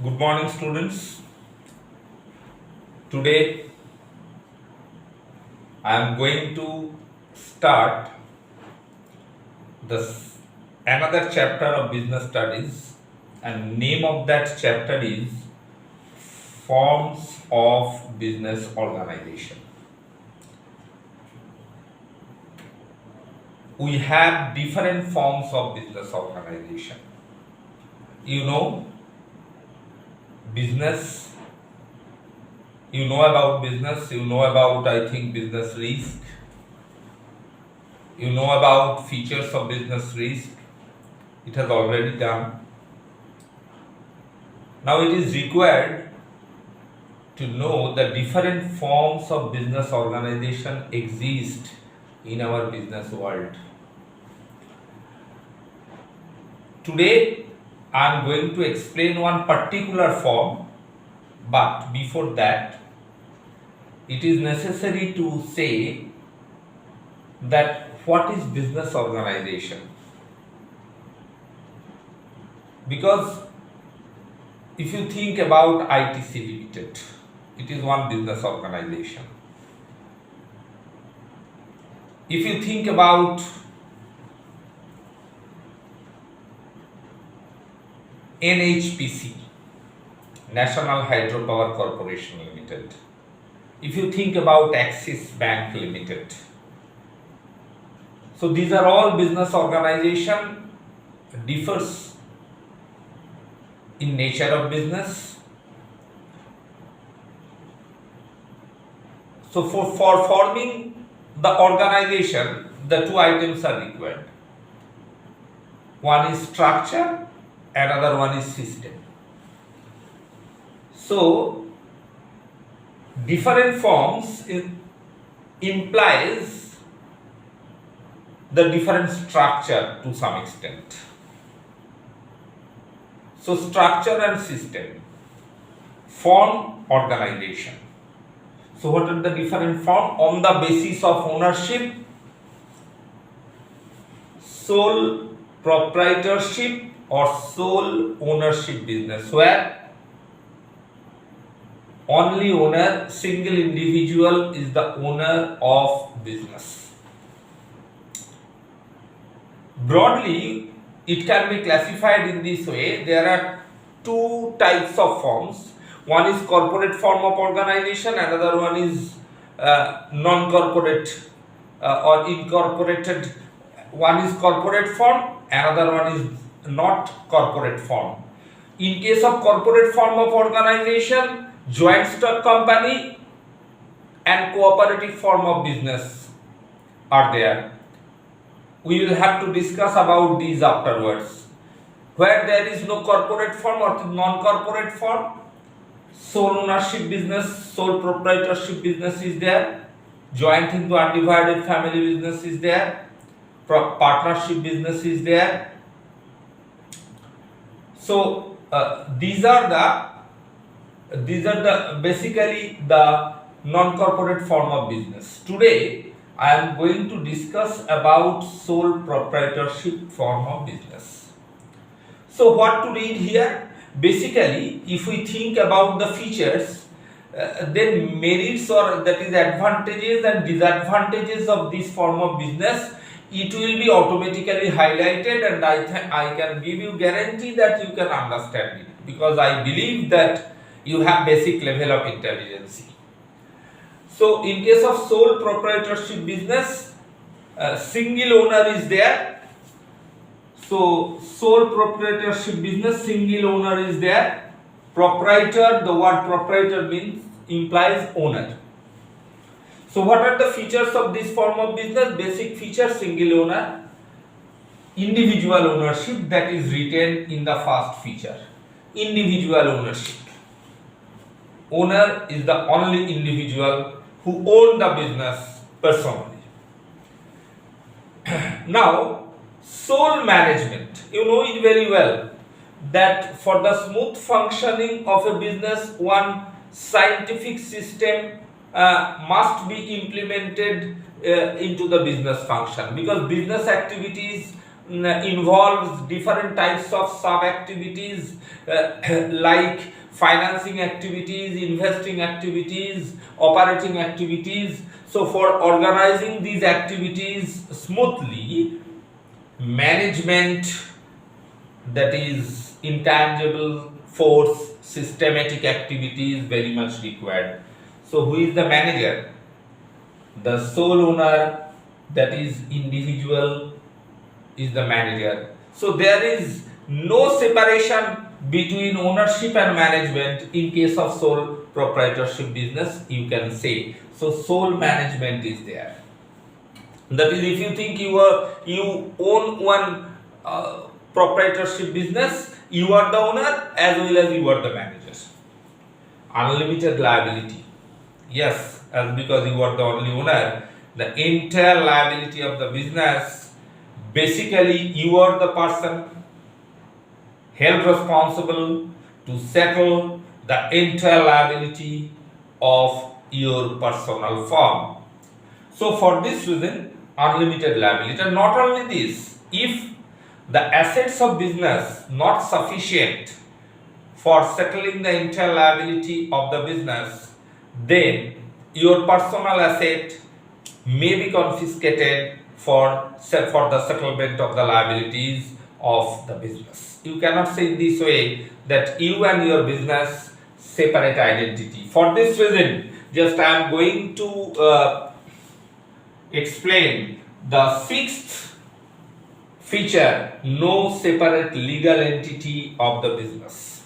Good morning, students. Today I am going to start this another chapter of business studies, and name of that chapter is Forms of Business Organization. We have different forms of business organization. You know, business you know about business, you know about, I think, business risk, you know about features of business risk. It has already done. Now it is required to know the different forms of business organization exist in our business world. Today I am going to explain one particular form, but before that it is necessary to say that what is business organization, because if you think about ITC Limited, it is one business organization. If you think about NHPC, National Hydropower Corporation Limited, if you think about Axis Bank Limited, so these are all business organization, differs in nature of business. So for forming the organization, the two items are required. One is structure, another one is system. So different forms implies the different structure to some extent. So structure and system form organization. So what are the different form? On the basis of ownership, sole proprietorship or sole ownership business, where only owner, single individual is the owner of business. Broadly, it can be classified in this way. There are two types of forms. One is corporate form of organization, another one is non-corporate or incorporated. One is corporate form, another one is not corporate form. In case of corporate form of organization, joint stock company and cooperative form of business are there. We will have to discuss about these afterwards. Where there is no corporate form or non-corporate form, sole ownership business, sole proprietorship business is there, joint into undivided family business is there, partnership business is there. So these are the basically the non-corporate form of business. Today I am going to discuss about sole proprietorship form of business. So what to read here? Basically, if we think about the features, then merits, or that is advantages and disadvantages of this form of business, it will be automatically highlighted, and I can give you guarantee that you can understand it, because I believe that you have basic level of intelligence. So in case of sole proprietorship business, single owner is there. So sole proprietorship business, single owner is there. Proprietor, the word proprietor means implies owner. So what are the features of this form of business? Basic feature: single owner, individual ownership, that is written in the first feature. Individual ownership. Owner is the only individual who own the business personally. Now, sole management. You know it very well that for the smooth functioning of a business, one scientific system must be implemented into the business function, because business activities involves different types of sub activities like financing activities, investing activities, operating activities. So for organizing these activities smoothly, management, that is intangible force, systematic activity is very much required. So who is the manager? The sole owner, that is individual, is the manager. So there is no separation between ownership and management in case of sole proprietorship business, you can say. So sole management is there. That is, if you think you own one proprietorship business, you are the owner as well as you are the manager. Unlimited liability. Yes, as because you are the only owner, the entire liability of the business, basically you are the person held responsible to settle the entire liability of your personal firm. So for this reason, unlimited liability. And not only this, if the assets of business not sufficient for settling the entire liability of the business, then your personal asset may be confiscated for the settlement of the liabilities of the business. You cannot say in this way that you and your business separate identity. For this reason, just I am going to explain the sixth feature: no separate legal entity of the business.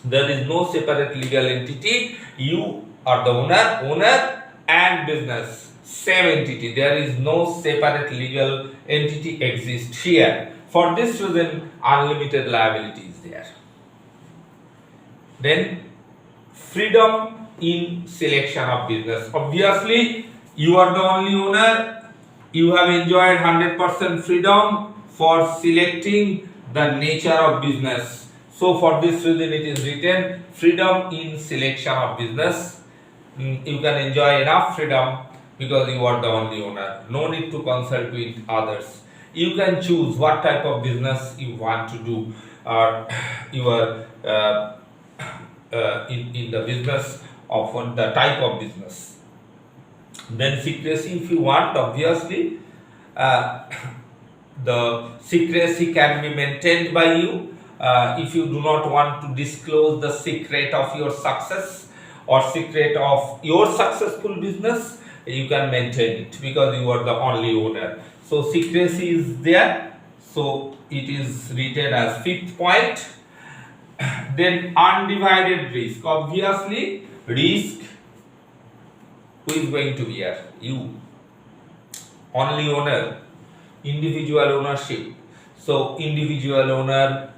There is no separate legal entity. You are the owner and business, same entity. There is no separate legal entity exists here. For this reason, unlimited liability is there. Then, freedom in selection of business. Obviously, you are the only owner. You have enjoyed 100% freedom for selecting the nature of business. So for this reason it is written freedom in selection of business. You can enjoy enough freedom because you are the only owner. No need to consult with others. You can choose what type of business you want to do, or you are in the business of the type of business. Then secrecy, if you want, obviously the secrecy can be maintained by you. If you do not want to disclose the secret of your success or secret of your successful business, you can maintain it because you are the only owner. So secrecy is there. So it is written as fifth point. Then undivided risk. Obviously, risk, who is going to bear? You. Only owner. Individual ownership. So individual owner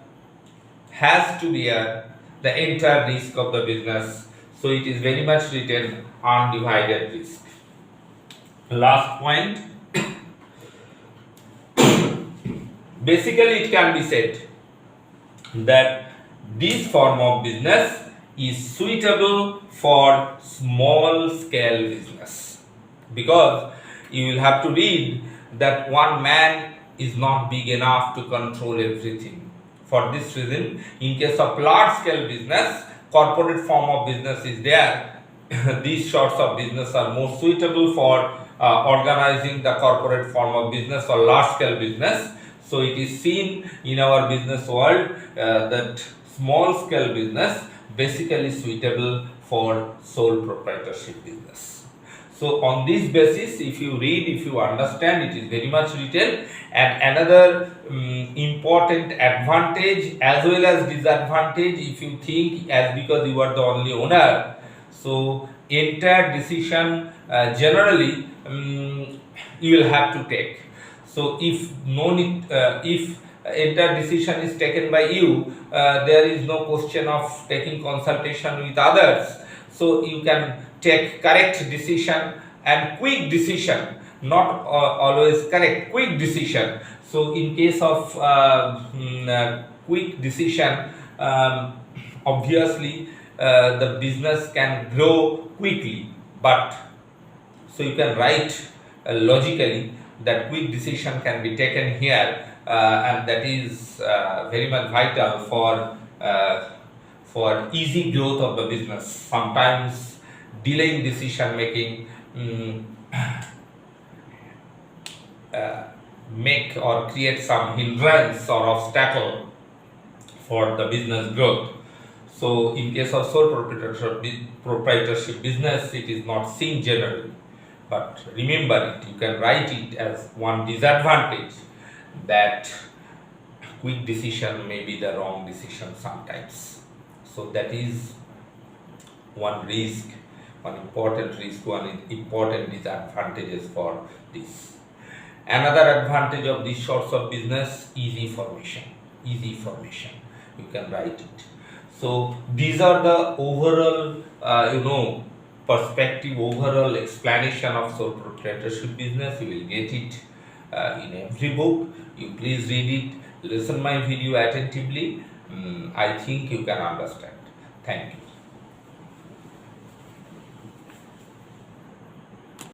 has to bear the entire risk of the business. So it is very much written undivided risk. Last point. Basically, it can be said that this form of business is suitable for small scale business, because you will have to read that one man is not big enough to control everything. For this reason, in case of large scale business, corporate form of business is there. These sorts of business are more suitable for organizing the corporate form of business or large scale business. So it is seen in our business world that small scale business basically suitable for sole proprietorship business. So on this basis, if you read, if you understand, it is very much written. And another important advantage as well as disadvantage, if you think as because you are the only owner, so entire decision generally you will have to take. So if if entire decision is taken by you, there is no question of taking consultation with others. So you can take correct decision and quick decision, not always correct, quick decision. So in case of quick decision, obviously the business can grow quickly, but so you can write logically that quick decision can be taken here and that is very much vital for easy growth of the business. Sometimes delaying decision making make or create some hindrance or obstacle for the business growth. So, in case of sole proprietorship business, it is not seen generally, but remember it. You can write it as one disadvantage, that quick decision may be the wrong decision sometimes. So, that is one risk, one important risk, one important disadvantages for this. Another advantage of these sorts of business, easy formation. Easy formation. You can write it. So these are the overall, perspective, overall explanation of sole proprietorship business. You will get it in every book. You please read it. Listen my video attentively. I think you can understand. Thank you.